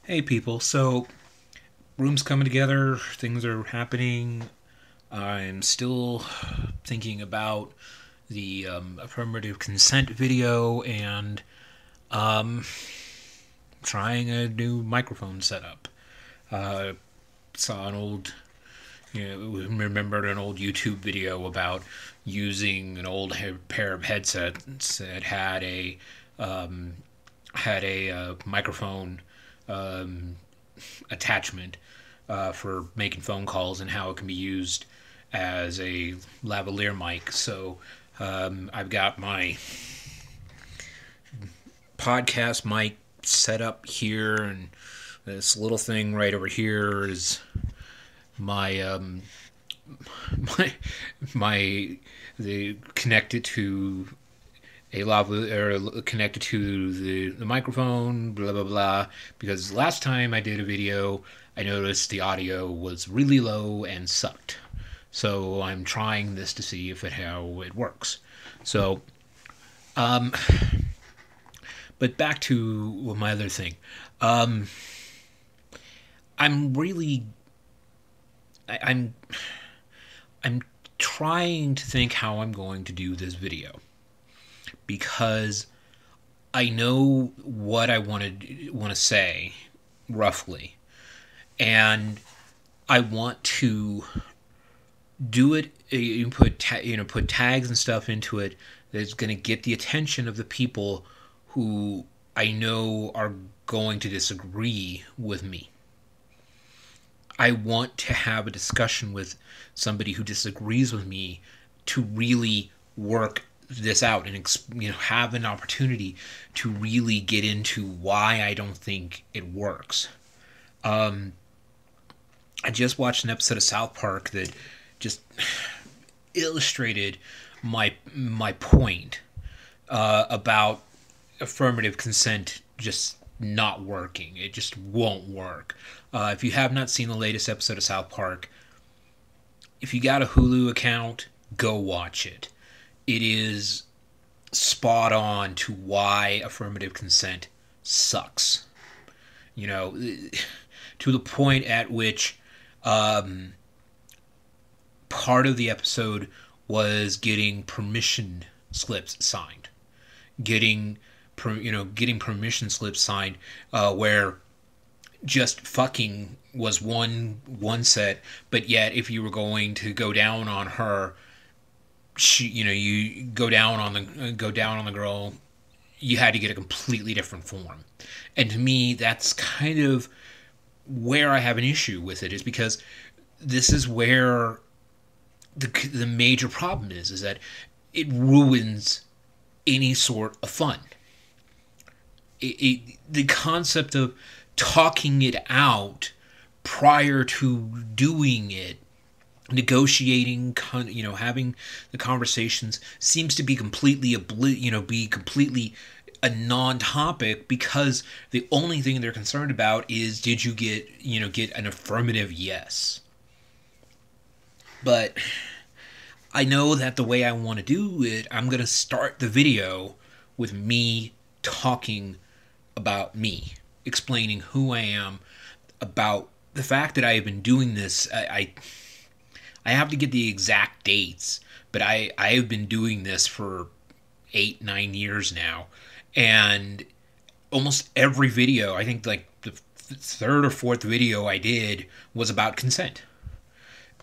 Hey people, so room's coming together, things are happening. I'm still thinking about the affirmative consent video and um, trying a new microphone setup. Uh, saw an old, remembered an old YouTube video about using an old pair of headsets that um, had a microphone um, attachment for making phone calls and how it can be used as a lavalier mic. So I've got my podcast mic set up here, and this little thing right over here is my my my the connected to a lavalier or connected to the microphone, blah blah blah. Because last time I did a video, I noticed the audio was really low and sucked. So I'm trying this to see if how it works. So, um, but back to my other thing. Um, I'm really, I, I'm trying to think how I'm going to do this video because I know what I want to say roughly, and I want to do it. You put tags and stuff into it that's going to get the attention of the people who I know are going to disagree with me. I want to have a discussion with somebody who disagrees with me to really work this out and have an opportunity to really get into why I don't think it works. Um, I just watched an episode of South Park that just illustrated my point about affirmative consent just not working. It just won't work. If you have not seen the latest episode of South Park, if you got a Hulu account, go watch it. It is spot on to why affirmative consent sucks. You know, to the point at which part of the episode was getting permission slips signed, getting permission slips signed, where just fucking was one set, but yet if you were going to go down on her, you go down on the girl, you had to get a completely different form. And to me, that's kind of where I have an issue with it, is because this is where the major problem is that it ruins any sort of fun. The concept of talking it out prior to doing it, negotiating, having the conversations, seems to be completely a non-topic, because the only thing they're concerned about is, did you get an affirmative yes. But I know that the way I want to do it, I'm going to start the video with me talking about me, explaining who I am, about the fact that I have been doing this. I have to get the exact dates, but I have been doing this for 8-9 years now, and almost every video, I think like the third or fourth video I did, was about consent.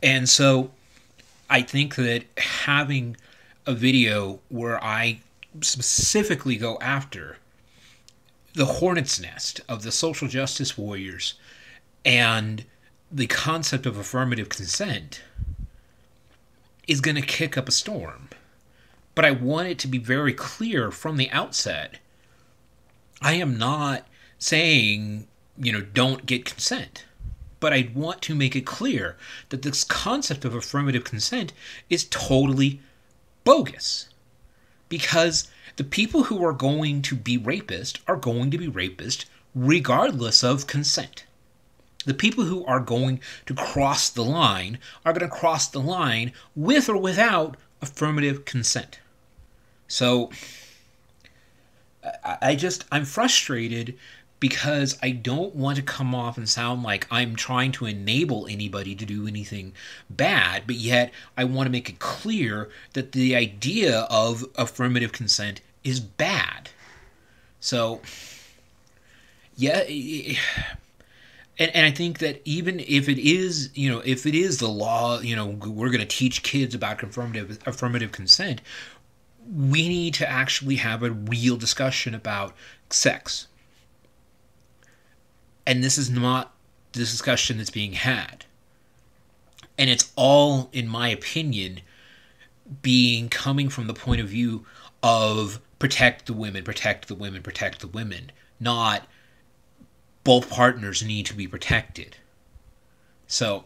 And so I think that having a video where I specifically go after the hornet's nest of the social justice warriors and the concept of affirmative consent is going to kick up a storm. But I want it to be very clear from the outset. I am not saying, don't get consent. But I want to make it clear that this concept of affirmative consent is totally bogus. Because the people who are going to be rapists are going to be rapists regardless of consent. The people who are going to cross the line are going to cross the line with or without affirmative consent. So I'm frustrated because I don't want to come off and sound like I'm trying to enable anybody to do anything bad, but yet I want to make it clear that the idea of affirmative consent is bad. So, yeah, and I think that even if it is, if it is the law, we're going to teach kids about affirmative consent, we need to actually have a real discussion about sex. And this is not the discussion that's being had. And it's all, in my opinion, coming from the point of view of protect the women, protect the women, protect the women, not both partners need to be protected. So,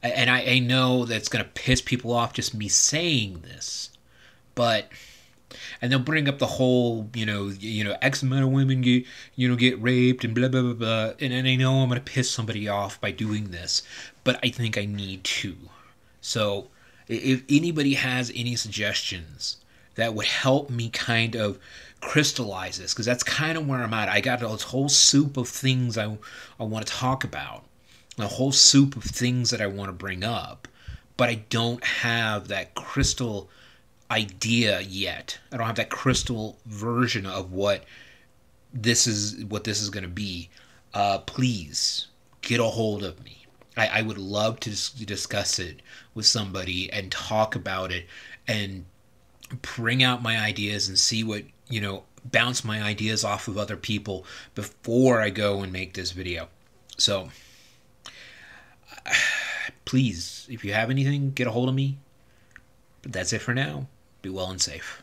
and I know that's going to piss people off just me saying this, but, and they'll bring up the whole, X amount of women get raped and blah, blah, blah, blah. And I know I'm going to piss somebody off by doing this, but I think I need to. So if anybody has any suggestions that would help me kind of crystallize this, because that's kind of where I'm at. I got this whole soup of things I want to talk about, a whole soup of things that I want to bring up, but I don't have that crystal idea yet. I don't have that crystal version of what this is going to be. Please get a hold of me. I would love to discuss it with somebody and talk about it and bring out my ideas and see what, bounce my ideas off of other people before I go and make this video. So, please, if you have anything, get a hold of me. But that's it for now. Be well and safe.